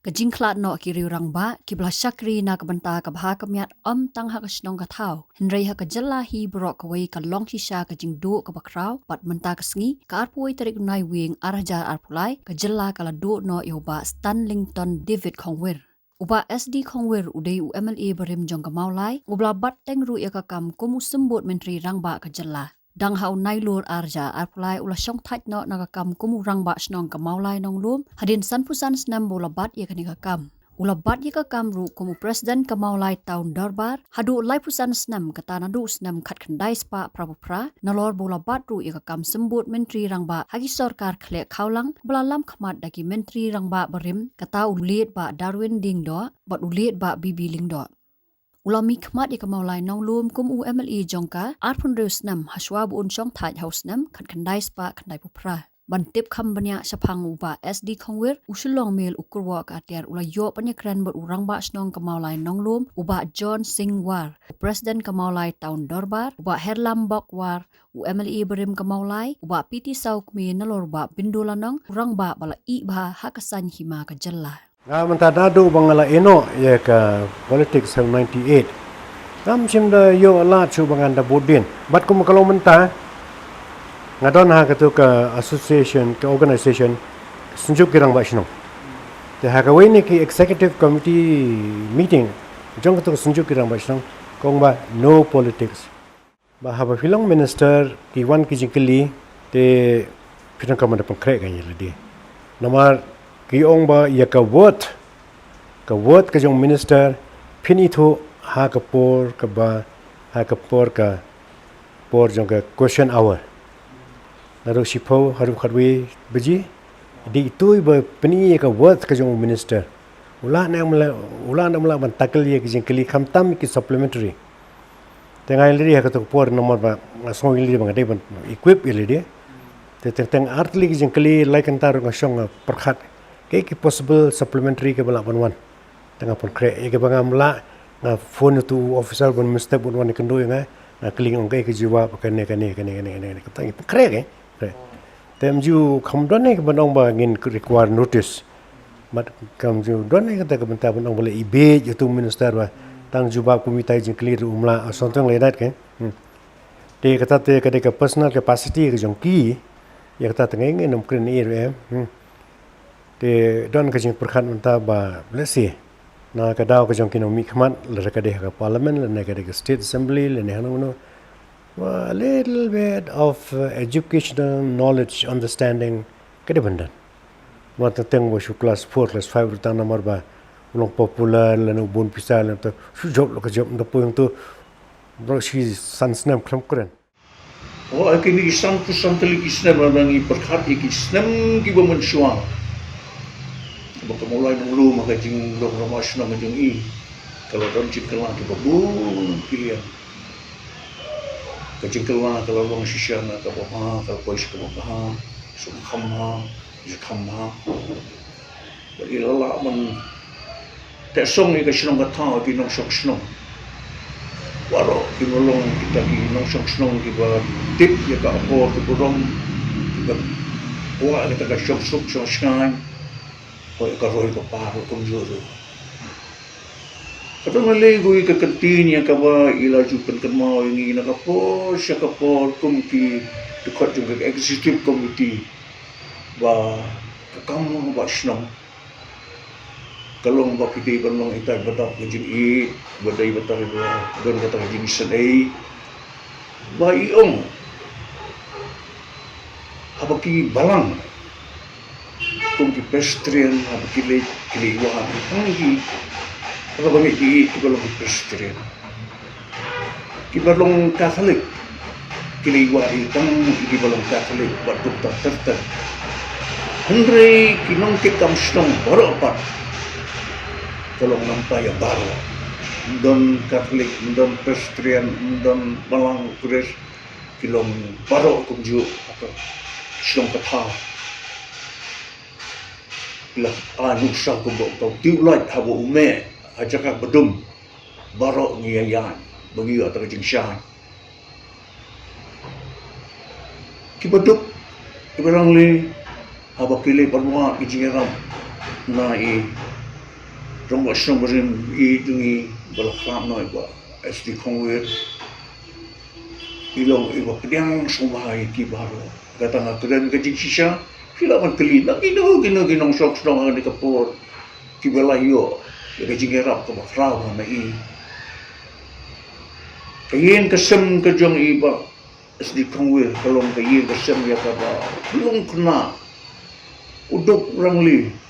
Kajingklat no kiri rangba kibla syakri na kabanta kabha kamyat tang ha kasnong kathau hinrei ha kajallahi borok kawai ka long shisha kajing do kabakraw pat menta kasngi ka arpuai tarik nai wing arja arpulai kajalla kala do no yoba Stanlington David Kongwer uba SD Kongwer udai UMLA berim jong kamaulai ubla bat teng ru yakakam kumu sembut menteri rangba kajalla dang hau nailur arja arpulai ula syong thait no nakakam kumu rangba snong kamaulai nong lum hadin sanpusan snam bola bat ya kanikakam ula bat ya kakam ru kumu presiden kamaulai taun darbar hadu lai pusan snam kata nadu snam khat khandai spa prabupra nalor bola bat ru ya kakam sembut menteri rangba hagi sarkar khle khaulang belalam khmat dagi menteri rangba berim kata uliet ba Darwin Dingdo bat uliet ba Bibi Lingdo ulami khmat ya kamaulai nong lum kum UMLA jongka arpun reus nam haswa bu unsong thai house nam khat khandai spa khandai pupra bantip kham banya sapang uba SD Kongwer usulong mel ukurwa ka tiar ula yo panya kran bot urang ba snong kamaulai nong lum uba John Singwar presiden kamaulai taun dorbar uba Herlam Bokwar UMLA berim kamaulai uba PT Saukmi nalor ba bindulanong urang ba bala I ba hakasan hima ka jalla Menta dadu bangala eno ya ka politics of 98. Simda yo ala chu banganda bodin. Bat kum kalau menta ngadon ha ka tu ka association ka organization sunjuk kirang ba shino. Te ha ka weni ki executive committee meeting jong ka tu sunjuk kirang ba shino kong ba no politics. Ba ha ba filong minister ki wan ki jingkeli te pirang ka manda pangkre ka yela di. Nomor Kiong ba ya ka word ka jong minister pin itu ha ka por ka por jong ka question hour naru sipo haru kharwi beji di itu ba pini ya ka word ka jong minister ula na mala ban takal ye ki kali khamtam ki supplementary tengai liri ha ka to por nomor ba song liri ba ngai ban equip liri te teng artli ki kali like antar ngashong perkhat ke possible supplementary ke bala banwan tengah pun kre ke bangam la na phone tu officer ban mistake bun wan kendo nga na kling ong ke jiwa kane tangi kre ke tem ju khamdon ne ke banong ba ngin require notice mat kam ju don ne kata ke benta banong bale ibe ju tu minister ba tang juba komite jing clear umla sontong le dat ke te kata te ke personal capacity ke jong ki ya kata tengeng nom kren ir te don ka jing perkhat menta ba lesi na ka daw ka jong kinomi khmat le ka de ka parliament le ka de state assembly le ne hanu a little bit of educational knowledge understanding ka de bandan wat teng bo class 4 class 5 ta nomor ba ulong popular le no bon pisa le to su job lo ka job ndo poing to bro shi sansnam kham kren kini isang tali isnem rangi perkhat iki isnem ki ba mensuang baka mulai nunglu maka jing dong ramas na majung I kalau don cingkelang ke babun pilihan ke cingkelang kalau bang sisya na ke bawah kalau pois ke bawah sumkhamha jikhamha bagi lala man tesong ni ke sinong katha ki nong sok sinong waro ki nolong kita ki nong sok sinong ki ba tip ya ka apor ke burong ki ba wa kita ka sok shine Kau karoi ko paro kumjuro. Kata malay gui ka kantinya ka ba ila jupan kan mau ini nakapor siya kapor kumki dekat juga executive committee ba kamu ba snong kalong ba piti balong itay batak jing I badai batak ba don batak jing sanay ba iong habaki balang kung ki pedestrian ab kiliwan hangi apa bang ki balong pedestrian ki balong Catholic kiliwan itang ki balong Catholic batuk terter Henry kinong ki kamstong baro pat kalong nampay baro don Catholic don pedestrian don balang kures kilong baro kumju apa silong katha lah anu sang ko tau tiulat habo ume ajaka bedum barok ngiayan bagi atau jingsyang ki beduk ki barang li habo kili parwa ki jingeram na I rong ba shnong berim I dungi balakam noi ba SD Kongwir ilong iba kediang sumbai ki baru kata nga keren ke shisha sila man keli na ginong sok shnong ang kapor ki balayo ya ke jingerap ka bakraw na I kayen kasem ka jong iba SD Kongwir kalong kayen kasem ya ka ba belum kena udok rangli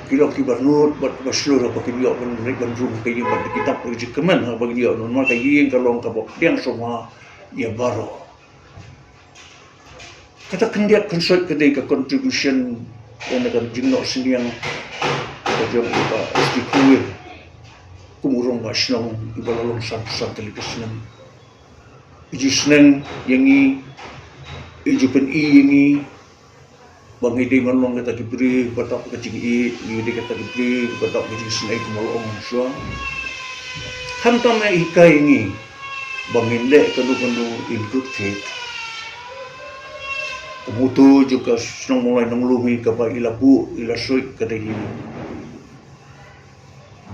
kilo kibarnut bat baslur apa kilo ban rum kayu bat kitab uji kemen ha bagi dia normal kayu kalong ka bok yang semua ya baro kata kendiat konsert kedai ke contribution yang akan jingok siniang kajong iba SD Kongwir kumurong basnong iba lalong san telikasnang iji seneng yangi iji pen yangi bang ide malong kata kibri batak kecing ide kata kibri batak kecing senai kumalong sua hantam ikai ini bang inde kanu in good faith kemutu juga senang mulai nanglumi kapa ilabu ilasoi kata ini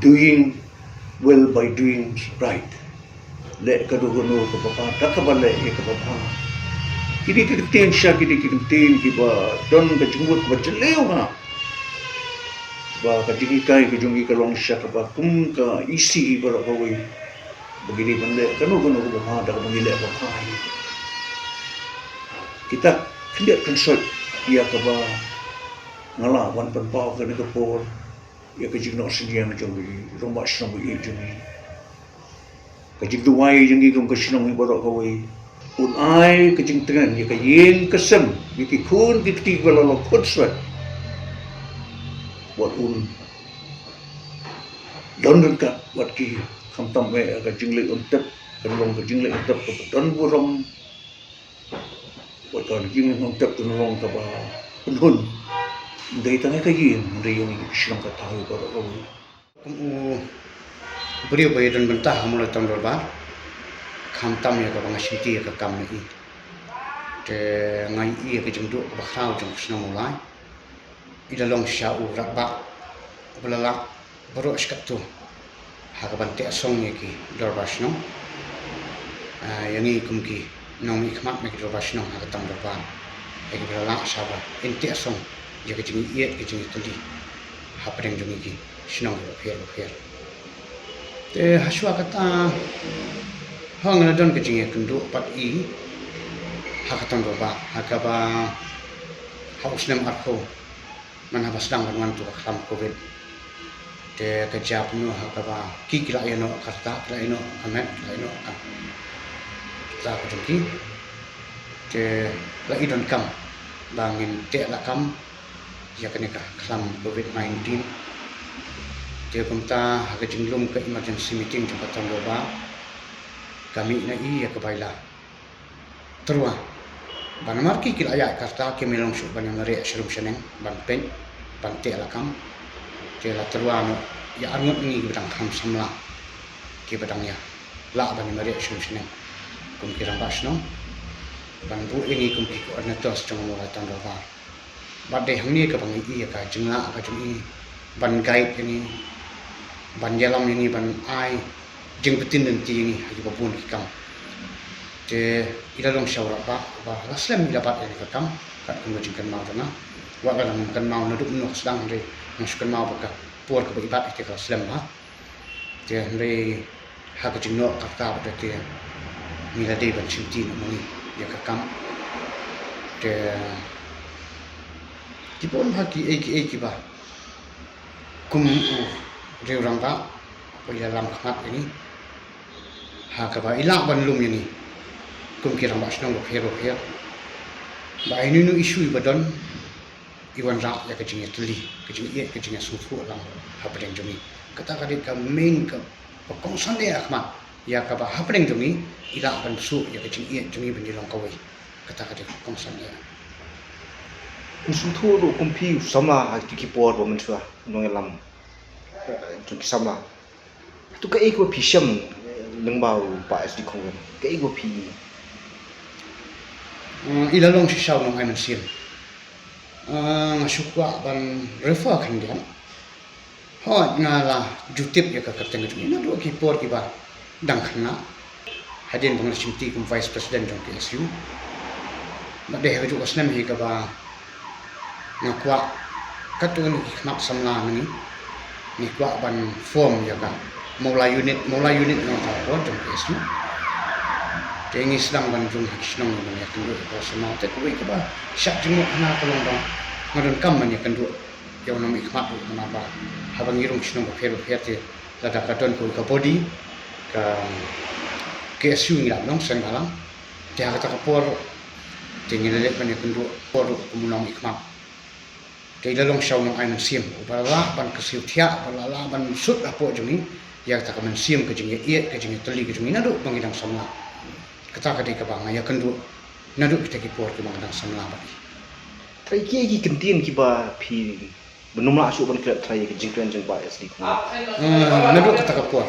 doing well by doing right le kanu kapa tak kabale kapa kini kitin siya kini kitin kiba don kajungut bajaleo ha ba kajingikai kajungi kalong siya kaba kum ka isi bara kawai begini bende kanu ko ha da mangile ba kai kita kendiat konsert ia kaba ngala wan penpau ka negapor ia kajingno siniang jongi rumah snong I jongi kajing duai jongi kum kasnong bara kawai un ai kajing tengan ya kayen kesem ki kun ki ti bala lo konsert buat un don ka buat ki kham tam me ka jingle untep kan long ka jingle untep ka don buram buat ka jingle untep kan long ka ba hun dei tang ka yin dei yung shlong ka tahu ba ro beri bayi dan bentah mulai tahun berapa kham tam ya ka bang shinti ka kam ni te ngai I ka jung do ba khau jung sna mulai ida long sha u rak ba belala baro skat tu ha ka ban te song ni ki dor ba shno yani kum ki nong mi khmat me ki dor ba shno ha ka tam dor ba e ki belala sha ba in te song ya ka jung I ka jung tu di ha preng jung ki shno ro pher te haswa kata hang na don kecing kendo pat I hakatan ba hakaba hausnam arko man habas dang man tu kham covid te kejap no hakaba kikila eno karta kila eno amet kila eno ta ko ki te la idon kam bangin te la kam ya kenika kham covid 19 te kumta hakajing lum ke emergency meeting jempatan ba kami na I ya kabaila terwa ban marki kila ya karta ke melong shu ban mari ashrum sheneng ban pen ban te lakam te la terwa no ya angot ni bedang kham samla ke bedang ya la ban mari ashrum sheneng kum kiram basno ban bu ini kum ki coordinators jong mo tan do ba bade hangni ka bang I ya ka jingla ka jung I ban guide ini ban jalam ini ban ai jeng betin nanti ini haji babun kikam te ila long shawra ba laslam ila bat ini kakam kat kun jingkan mau dana wa kan kan mau naduk no sedang re masukkan mau baka por ke ibat ke laslam ha te re ha ka jingno kakta ba te mila de ban chinti no mani ya kakam te tipon haki eki ba kum re orang ba ila lam khat ini ha ka ba ila ban lum ini kum kirang ba snong hero ba ini nu isu ibadon iwan ra ya kecing tuli kecing ye kecing sufu lang ha pedeng jumi kata kadi ka main ka pokongsan dia akma ya ka ba ha pedeng jumi ila ban su ya kecing ye jumi ban dilong kawai kata kadi pokongsan dia musuh tu do kumpi sama ki por bo mentua nong lam tu sama tu ka eko pisham lengbau pa SD Kongwir ka eko pi ila long si shaw nong ai man sil ngasukwa ban refa kan dia hot ngala jutip ya ka kateng ju ina do ki por ki ba dang khana hadin bang simti kum vice president jong KSU ba de ha ju asnam hi ka ba ngakwa katun khnak samla ni kwa ban form ya ka mola unit no ta ko jong KSU tengi sedang ban jong hakisnong ni ya kendu ko sama te ko ka ba syak jeng khana ko long ba ngadon kam man ya kendu yang nom ikhmat bu menaba habang irung sinong fer te lada katon ko ka body ka KSU ngira long sen balang dia kata kapor tinggi lele kan ya kendu por kumunong ikhmat te long shaw nong ainan sim bala ban kesiu thia bala ban sut apo jungi ya ta kamen sim ke jingi ie ke jingi teli ke jingi nadu bangidang samla kata kadi ka bang ya kendu nadu kita ki por ke bangidang samla bagi trai ki kentin ki ba phi benum la asu ban kret trai ki jingtuen jeng ba SD ko nadu kata kapor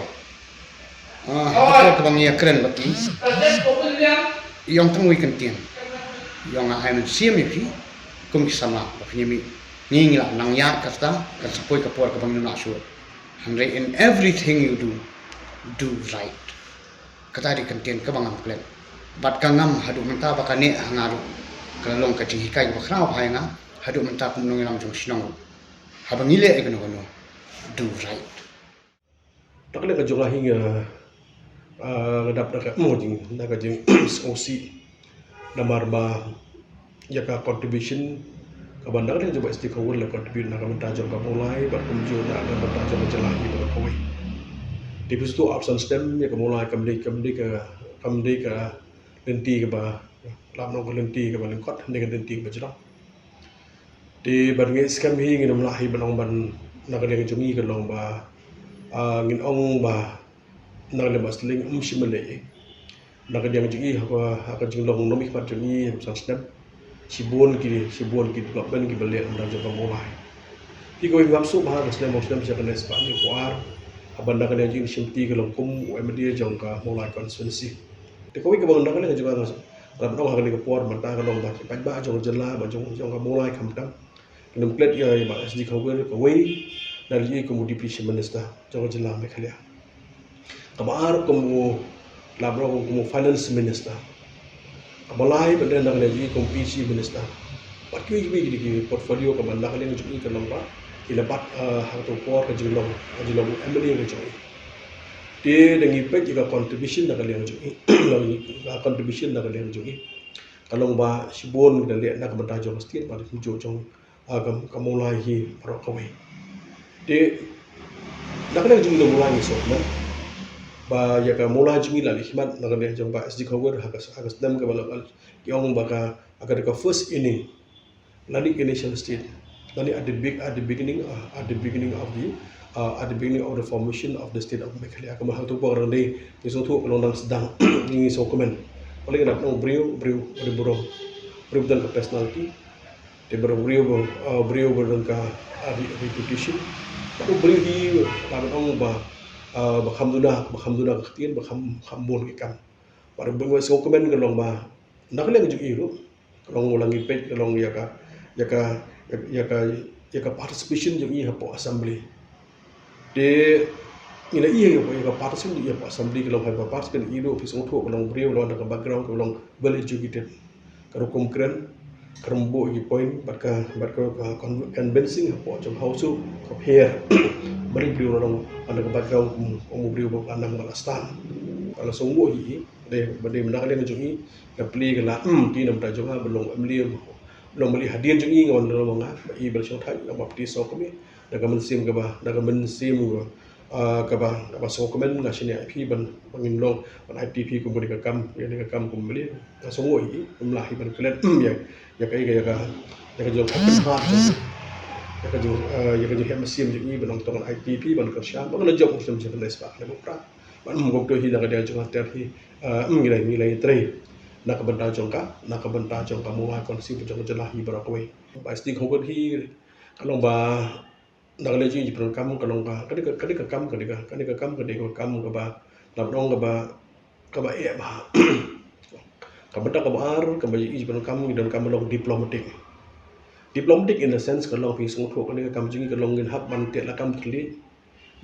kapor ke bang ya keren bagi yang tengui kentin yang ainan sim ya kum ki samla bagi mi ni la nang ya kata kan sepoi kapor ke bang na asu Andre in everything you do right. Kata di kentin ke bangam klen. Bat kangam hadu menta bakane hangaru. Kalong ka hikai ba khrau phai nga hadu menta kum nong lam jong sinong. Habangile e kono do right. Tak ada kerja hingga ngadap nak mo jing nak jing skosi namar ba ya ka contribution kabandang dia coba istiqawul le contribute nak menta jong ka mulai bar kumjo nak menta jong jelahi ba kawai di situ absence stem ya ka mulai kamdi ka lenti ka ba lam no lenti ka ba lengkot ni ka lenti ba jong di bangi skam hi ngin mlahi banong ban nak dia jongi ka long ba ngin ong ba nak le basling shimale nak dia jongi ha ka jing long nomik ba jongi absence stem sibun ki development ki balik anda jaga mulai ki ko ingam su bahar muslim siya kan espanya kuar abanda kan yang simti ke longkum UMD jangka mulai konsensi te ko ke banda kan juga ngas ram no hakan ke puar mata kan dong ba ba jong jela ba jong mulai kamtam nem plate ya ba SD khawer ko wei dan li ko deputy minister jong jela me khalia kamar ko labro ko finance minister Amalai benda nak lagi kompetisi minister. Pakui di portfolio ke benda kali ngejui ke lomba. Ilabat harto por ke jilong Emily ngejui. Dia dengan pek juga contribution nak kali ngejui. Contribution nak kali ngejui. Kalau ba sibon kita lihat nak benda jong mesti pada hujung jong agam kamulai hi perokawai. Dia nak kali ngejui mulai ni soalnya. Ba ya ka mulai jungi la hikmat nak dia jong ba SD cover hakas dem ka balal yang baka agar ka first inning lani initial state lani at the beginning of the formation of the state of Meghalaya ka mahal tu po orang dei kiso tu kalau nang sedang ni so komen oleh nak no brio dan ka personality de brio dan ka reputation tapi brio hi laban ong ba bakhamduna khatien bakhambon ikam bar bengwa so komen galong ba nakle ngi iru kalong ulang ipet kalong yaka participation jong iha po assembly de ina iya yaka participation iha po assembly kalong ha participation iru pisong tho kalong brio lo nak background kalong well educated karo komkren karembo i point barka convincing po jong hausu prepare bari brio lo anda ke background kamu beri anang balastan kalau sungguh hi de mendak dia ngejungi ke pli ke la ti nam ta jonga belum belum beli hadiah jungi ngon lo nga i bel shot hai ba pti so kami daga mensim ke ba so komen nga sini ip ban pangin long ban ITP ko beri ke kam ya de kam ko beli sungguh hi umlah ban klet ya jong ha ya kerja mesin jadi benang tongan ITP ban kerja ban job muslim seven days pak demokrat ban mungkin tu hilang dia jangan terhi nilai tray nak benda jongka mulai konsep jong jelah hi berakoi pasti kau hi kalau ba nak lagi di peran kamu kalau ka kadika kam ke ba labdong ke ba e ba ka benda ka bar ka ba i peran kamu dan kamu long diplomatic in the sense kalau pisung thok ni kam jingi kalau ngin hak ban te la kam thli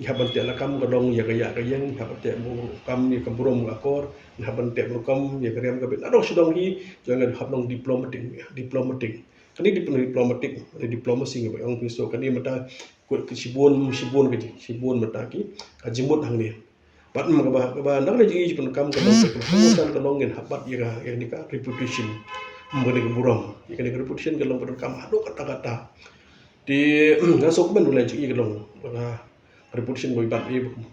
Ihaban te la kam kadong ya kaya kayang ihaban te mu kam ni kamburom akor ihaban te mu kam ya kariam ka bet adong sidong hi jangan habnong diplomatic kani diplomatic diplomasi ngi ong piso kani mata ko sibun mata ki ajimut hang ni bat ba nang le ji pun kam kadong kamusan kadong ngin habat ya ni ka reputation mbone kamburom ya kani reputation kadong pun kam adu kata-kata di ngasok ben ulah ji kadong reputation boy bat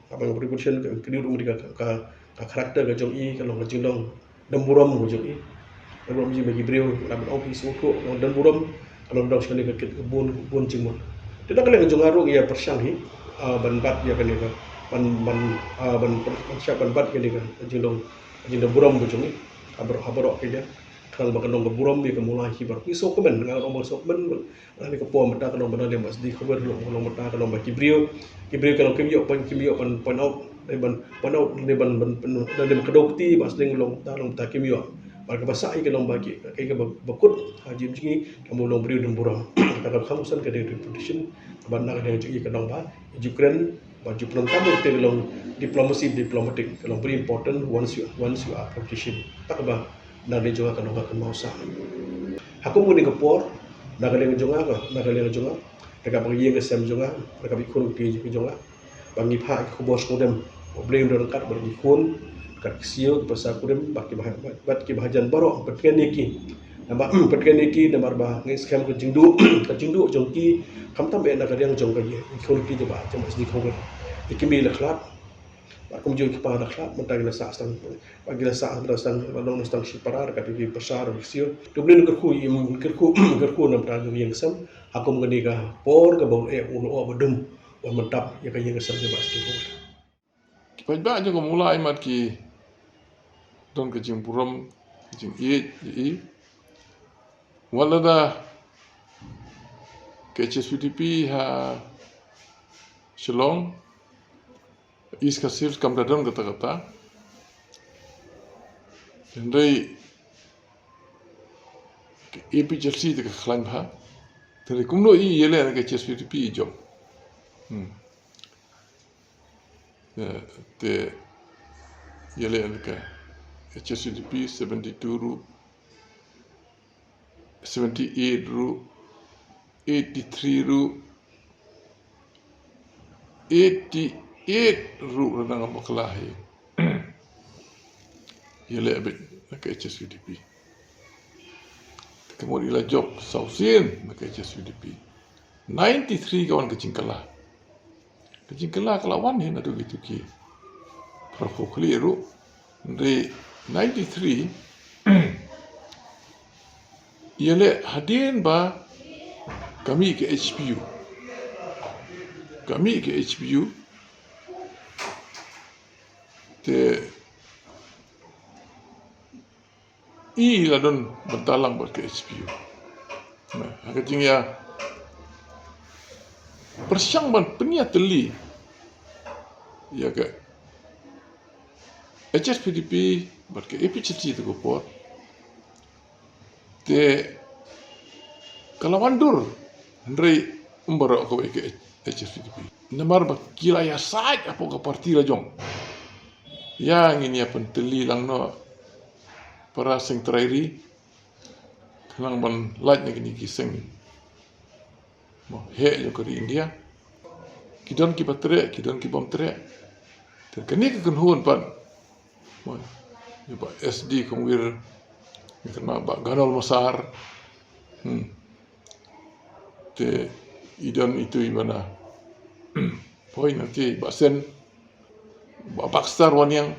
apa yang reputation kini rumah mereka ka karakter ka jong i kalau ngajing dong dan buram ko jong i buram ji bagi beliau dapat office untuk dan buram kalau dong sekali ke bun cimut tidak kali ngajong aru ya persang hi ban bat ya kan ban siap ban bat kan ngajing dong buram ko jong i habar ke dia kalau bahkan dong buram dia mulai hibar pisau ke ben dengan omong sok ben ni ke pom mata kalau benar dia masih khabar dulu kalau mata kalau bagi beliau kalau kimio pan point out ban dan kedokti mas ding long ta kimio bar bahasa ai kalau bagi kai ke bakut haji jingi kamu long beliau dan buram kata kamusan ke reputation ban nak ada jingi ke dong ba Ukraine baju penonton itu long diplomatic kalau very important once you are politician tak ba na dia juga kan orang mau sah. Aku muni ke por, nak kalian jonga, mereka pergi ke sem jonga, mereka bikun ke jonga, bangi pak ke bos kodem, boleh berangkat berikun, kat kesiu pasal kodem, bat ki bahajan baru, petkan niki, nama bah ngai scam ke jingdu jongki, kam tambe nak kalian jong kaya, ikun ki jeba, jom asli kau ikimi leklat. Aku menjual kepada klub, mentari nasa astang, bagi nasa astang, lalu nastang siparar, kata dia besar, besar. Kemudian kerku nam tahu yang sam, aku mengenika por ke bawah ulo bedum, mentap yang kaya yang sam je pasti. Pajak juga mulai mat ki, don kecing buram, kecing i, walada kecing SPDP ha Shillong. Is kasir kam dadam kata-kata. Hendai APHC te klan ha. Tadi kumno i yele na ke SPDP job. Te yele na ke SPDP 72 ru 78 ru 83 ru 88 ru renang bakalahi. Yele abit nak HSUDP. Kemudian ila job sausin nak HSUDP. 93 kawan kecing kalah. Kecing kalah kelawan ni nak gitu ki. Prof keliru. Dari 93 yele hadin ba kami ke HPU. Kami ke HPU te i ladon bentalang buat ke HPU. Nah, kecing ya persiang ban penia teli ya ke HSPDP buat ke APHC tu kopor te kalawandur Andrei umbar ko ke HSPDP. Namar ba kila ya sai apa ke parti la jong. Yang ini apa teli lang no para sing trairi lang ban light ni kini kiseng mo he yo ko di India kidon ki patre kidon ki bom tre ter kini ke kunhun pan mo yo ba SD kongwir mikna ba ganol masar te idon itu imana poin nanti basen bakstar wan yang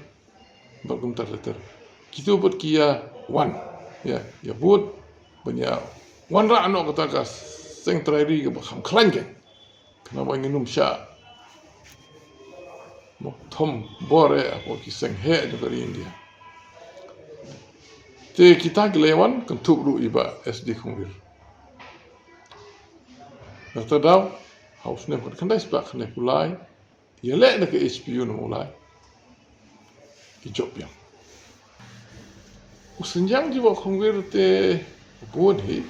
berkomentar letter. Kita buat kia wan, ya buat banyak wan ra anak kata kas seng trairi ke bakam klan ke. Kenapa ingin numsha? Mo tom bore apa ki seng he dari India. Te kita gelewan kentup ru iba SD kongwir. Nata daw haus ne kan dai sebab ne pulai. Ya lek nak ke HPU nak mulai. Job yang. Usenjang jiwa kongwir te buat hi,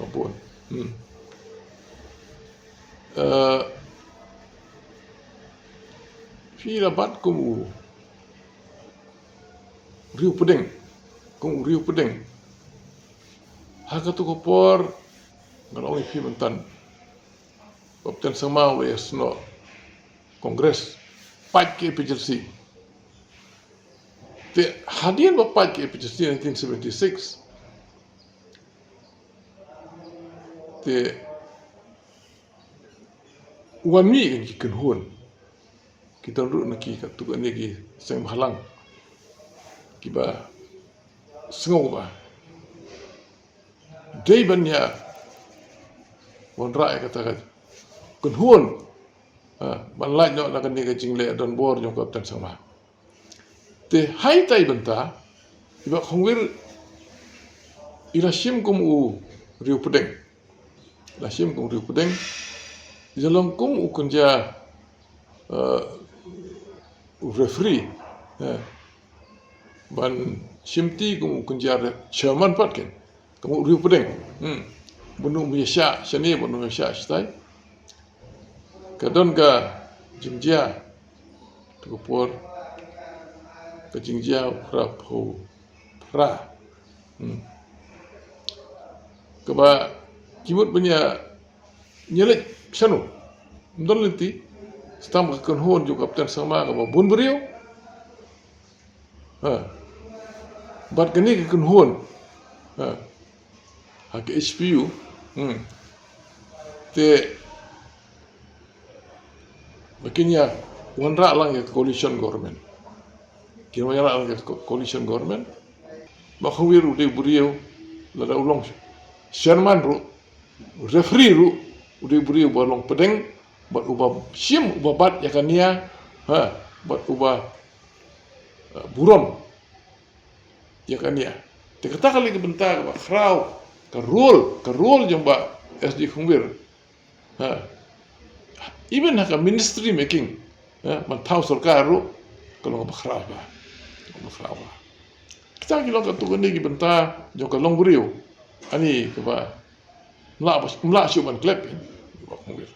buat. Pila bat kumu riu pedeng. Kumu riu pedeng. Haka tu kopor ngalong ipi mentan. Kapten sama wes no kongres pat ke PJC. Te hadian bapat ke PJC 1976. Te wami kan kikan huan. Kita ru nak kat tu kan lagi sang halang. Kiba sengau ba. Dei banya wan rai kata kun huan. Ban lai no nak ni ka jingle don bor jong kapten sama. Te hai tai benta iba khongwir ilasim kum u riu pedeng. Lasim kum riu pedeng. Jalan kum u kunja referee ban simti kum kunja chairman patken kum riu pedeng. Bunu biasa seni bunu biasa stai. Kadon ka jingjia tukupor ke jingjia pra pho pra. Keba kimut punya nyelik sanu ndon lenti stam ka kon hon ju kapten sama ka bun beriu bat kini ka kon hon ha ke HPU te makinya wanra lang ya coalition government kira wanra lang ya coalition government makhwir ude beriu lada ulong chairman ru referee ru ude beriu balong pedeng bat ubah sim ubah bat ya kania bat ubah buron ya kania te kata kali ke bentar ba khrau ka rule jamba SD khungwir even haka ministry making man tau sarkar ru kalau ba khrau ba kita kilo ka tu ni ki bentar jo ka long beriu ani ke ba mla syuban klep ba khungwir